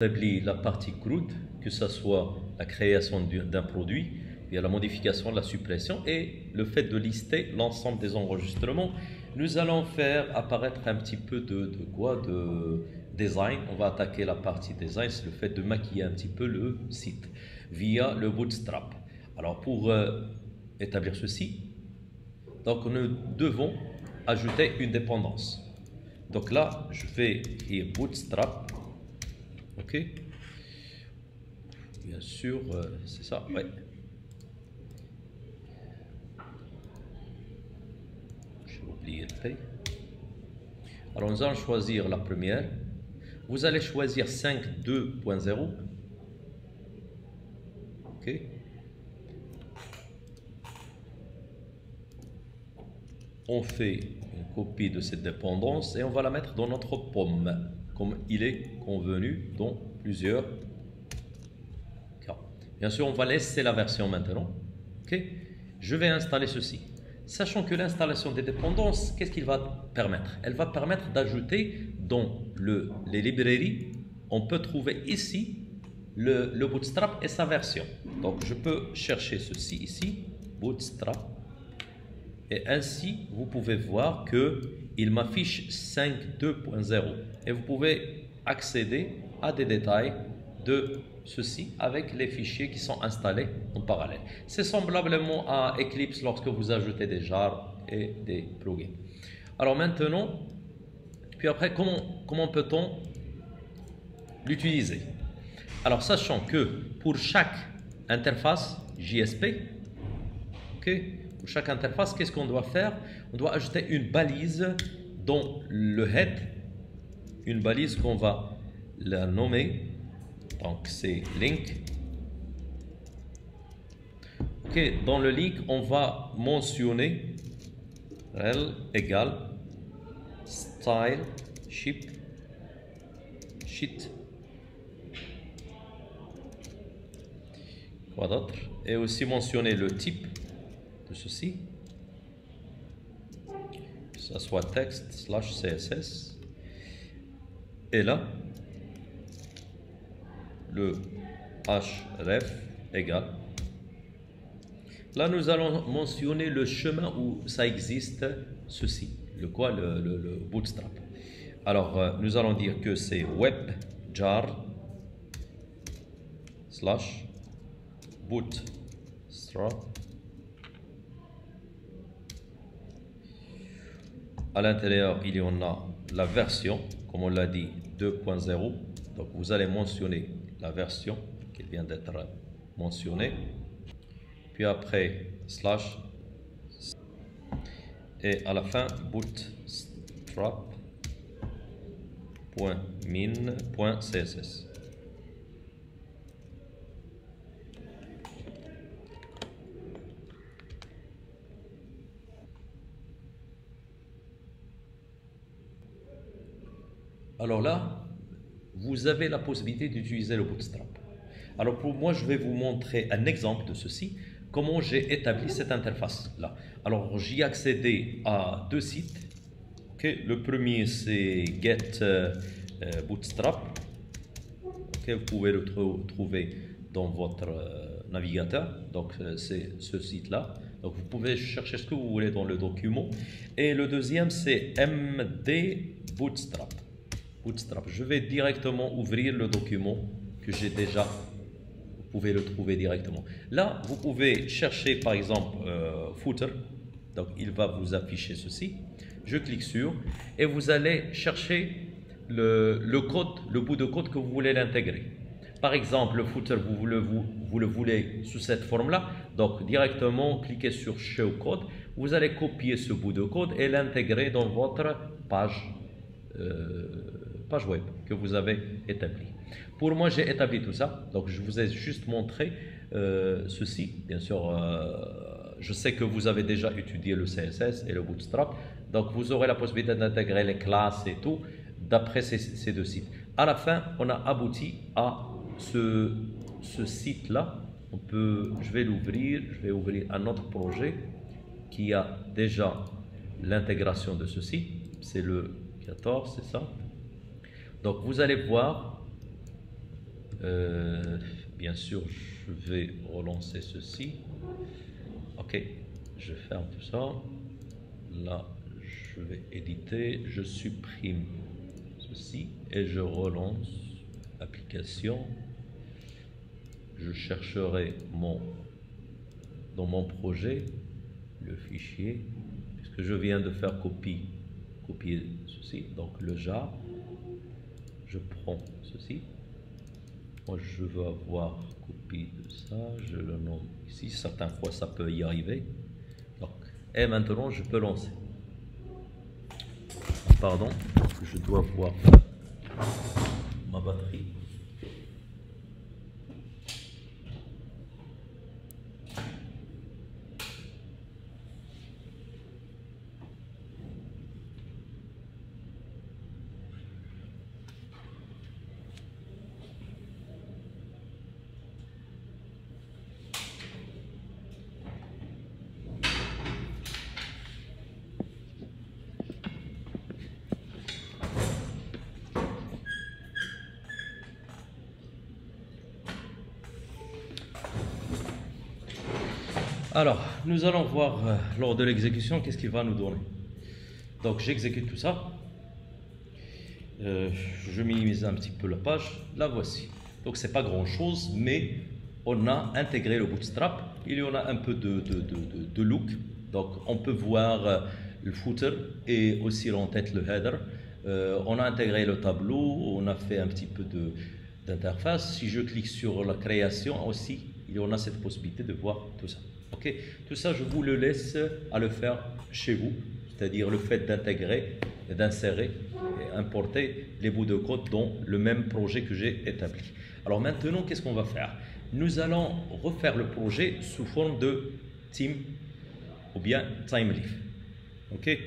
établit la partie CRUD, que ce soit la création d'un produit, via la modification, la suppression et le fait de lister l'ensemble des enregistrements. Nous allons faire apparaître un petit peu de design. On va attaquer la partie design, c'est le fait de maquiller un petit peu le site via le Bootstrap. Alors pour établir ceci, donc nous devons ajouter une dépendance. Donc là, je vais écrire Bootstrap. Ok, bien sûr, c'est ça, ouais. J'ai oublié le P. Alors nous allons choisir la première. Vous allez choisir 5.2.0. Ok. On fait une copie de cette dépendance et on va la mettre dans notre pomme, comme il est convenu dans plusieurs cas. Bien sûr, on va laisser la version maintenant. Ok. Je vais installer ceci. Sachant que l'installation des dépendances, qu'est-ce qu'il va permettre? Elle va permettre d'ajouter dans les librairies, on peut trouver ici le Bootstrap et sa version. Donc je peux chercher ceci ici, Bootstrap, et ainsi vous pouvez voir qu'il m'affiche 5.2.0 et vous pouvez accéder à des détails de ceci avec les fichiers qui sont installés en parallèle. C'est semblablement à Eclipse lorsque vous ajoutez des jars et des plugins. Alors maintenant, puis après, comment peut-on l'utiliser? Alors sachant que pour chaque interface JSP, ok, pour chaque interface, qu'est-ce qu'on doit faire? On doit ajouter une balise dans le head, une balise qu'on va la nommer. Donc c'est link. Ok, dans le link, on va mentionner rel égale style sheet. Quoi d'autre? Et aussi mentionner le type de ceci, que ça soit texte / CSS. Et là, le href égale. Là, nous allons mentionner le chemin où ça existe, ceci, le Bootstrap. Alors, nous allons dire que c'est webjar / bootstrap. À l'intérieur, il y en a la version, comme on l'a dit, 2.0. Donc, vous allez mentionner la version qui vient d'être mentionnée. Puis après, / et à la fin, bootstrap.min.css. Alors là, vous avez la possibilité d'utiliser le Bootstrap. Alors pour moi, je vais vous montrer un exemple de ceci, comment j'ai établi cette interface-là. Alors j'y ai accédé à deux sites. Okay. Le premier, c'est Get Bootstrap. Okay. Vous pouvez le trouver dans votre navigateur. Donc c'est ce site-là. Donc vous pouvez chercher ce que vous voulez dans le document. Et le deuxième, c'est MD Bootstrap. Je vais directement ouvrir le document que j'ai déjà. Vous pouvez le trouver directement. Là, vous pouvez chercher par exemple footer. Donc, il va vous afficher ceci. Je clique sur et vous allez chercher le code, le bout de code que vous voulez l'intégrer. Par exemple, le footer, vous le voulez sous cette forme-là. Donc, directement, cliquez sur Show Code. Vous allez copier ce bout de code et l'intégrer dans votre page web que vous avez établie. Pour moi, j'ai établi tout ça. Donc, je vous ai juste montré ceci. Bien sûr, je sais que vous avez déjà étudié le CSS et le Bootstrap. Donc, vous aurez la possibilité d'intégrer les classes et tout d'après ces deux sites. À la fin, on a abouti à ce site-là. Je vais l'ouvrir. Je vais ouvrir un autre projet qui a déjà l'intégration de ceci. C'est le 14, c'est ça. Donc vous allez voir Bien sûr, je vais relancer ceci. Ok, je ferme tout ça. Là, je vais éditer, je supprime ceci et je relance application. Je chercherai dans mon projet le fichier, puisque je viens de faire copier ceci, donc le jar. Je prends ceci. Moi, je veux avoir copie de ça, je le nomme ici. Certaines fois, ça peut y arriver. Donc, et maintenant, je peux lancer. Pardon, je dois voir ma batterie. Alors, nous allons voir lors de l'exécution qu'est-ce qu'il va nous donner. Donc, j'exécute tout ça. Je minimise un petit peu la page. La voici. Donc, c'est pas grand-chose, mais on a intégré le Bootstrap. Il y en a un peu de look. Donc, on peut voir le footer et aussi en tête le header. On a intégré le tableau. On a fait un petit peu d'interface. Si je clique sur la création aussi, il y en a cette possibilité de voir tout ça. Ok, tout ça, je vous le laisse à le faire chez vous, c'est-à-dire le fait d'intégrer, d'insérer et importer les bouts de code dans le même projet que j'ai établi. Alors maintenant, qu'est-ce qu'on va faire? Nous allons refaire le projet sous forme de team ou bien time leaf. Ok.